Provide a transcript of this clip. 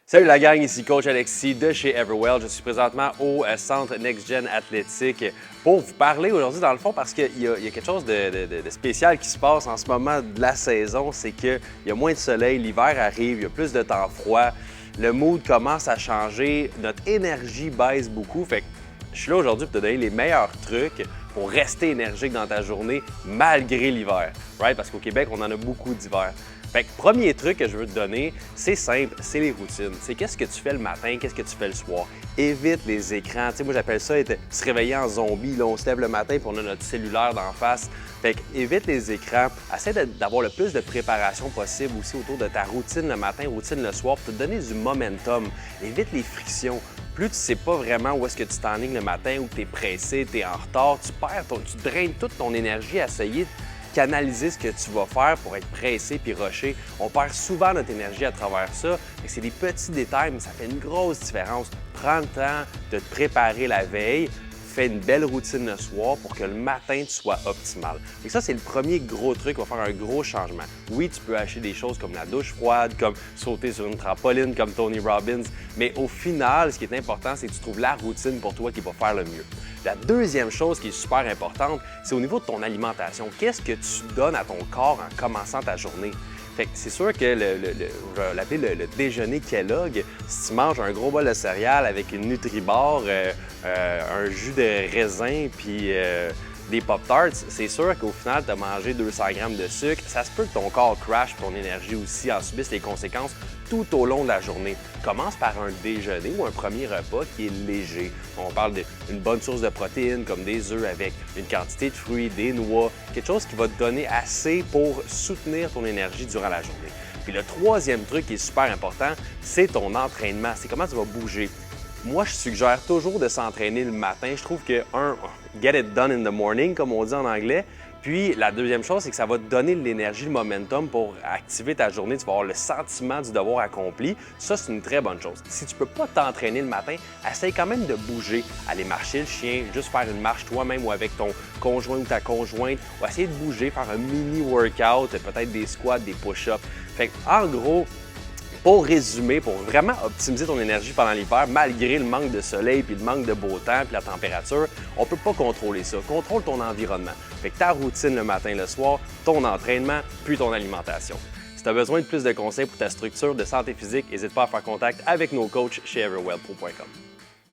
Salut la gang, ici Coach Alexis de chez Everwell. Je suis présentement au centre Next Gen Athlétique pour vous parler aujourd'hui dans le fond parce qu'il y a quelque chose de spécial qui se passe en ce moment de la saison. C'est qu'il y a moins de soleil, l'hiver arrive, il y a plus de temps froid, le mood commence à changer, notre énergie baisse beaucoup. Fait que je suis là aujourd'hui pour te donner les meilleurs trucs pour rester énergique dans ta journée malgré l'hiver. Right? Parce qu'au Québec, on en a beaucoup d'hiver. Fait que premier truc que je veux te donner, c'est simple, c'est les routines. C'est qu'est-ce que tu fais le matin, qu'est-ce que tu fais le soir. Évite les écrans. Tu sais, moi, j'appelle ça se réveiller en zombie. Là, on se lève le matin et on a notre cellulaire d'en face. Fait que évite les écrans. Essaie d'avoir le plus de préparation possible aussi autour de ta routine le matin, routine le soir pour te donner du momentum. Évite les frictions. Plus tu sais pas vraiment où est-ce que tu t'enlignes le matin, où tu es pressé, tu es en retard, tu draines toute ton énergie à essayer de canaliser ce que tu vas faire pour être pressé puis rusher. On perd souvent notre énergie à travers ça. C'est des petits détails, mais ça fait une grosse différence. Prends le temps de te préparer la veille. Fais une belle routine le soir pour que le matin, tu sois optimal. Et ça, c'est le premier gros truc qui va faire un gros changement. Oui, tu peux acheter des choses comme la douche froide, comme sauter sur une trampoline, comme Tony Robbins, mais au final, ce qui est important, c'est que tu trouves la routine pour toi qui va faire le mieux. La deuxième chose qui est super importante, c'est au niveau de ton alimentation. Qu'est-ce que tu donnes à ton corps en commençant ta journée? Fait que c'est sûr que je vais l'appeler le déjeuner Kellogg. Si tu manges un gros bol de céréales avec une Nutribar, un jus de raisin puis des Pop-Tarts, c'est sûr qu'au final, tu as mangé 200 grammes de sucre. Ça se peut que ton corps crash, ton énergie aussi en subisse les conséquences tout au long de la journée. Commence par un déjeuner ou un premier repas qui est léger. On parle d'une bonne source de protéines comme des œufs avec une quantité de fruits, des noix, quelque chose qui va te donner assez pour soutenir ton énergie durant la journée. Puis le troisième truc qui est super important, c'est ton entraînement. C'est comment tu vas bouger. Moi, je suggère toujours de s'entraîner le matin. Je trouve que, get it done in the morning, comme on dit en anglais. Puis, la deuxième chose, c'est que ça va te donner de l'énergie, le momentum pour activer ta journée. Tu vas avoir le sentiment du devoir accompli. Ça, c'est une très bonne chose. Si tu ne peux pas t'entraîner le matin, essaye quand même de bouger. Aller marcher le chien, juste faire une marche toi-même ou avec ton conjoint ou ta conjointe. Ou essayer de bouger, faire un mini-workout, peut-être des squats, des push-ups. Fait en gros, pour résumer, pour vraiment optimiser ton énergie pendant l'hiver, malgré le manque de soleil, puis le manque de beau temps, puis la température, on ne peut pas contrôler ça. Contrôle ton environnement. Fait que ta routine le matin, le soir, ton entraînement, puis ton alimentation. Si tu as besoin de plus de conseils pour ta structure de santé physique, n'hésite pas à faire contact avec nos coachs chez everwellpro.com.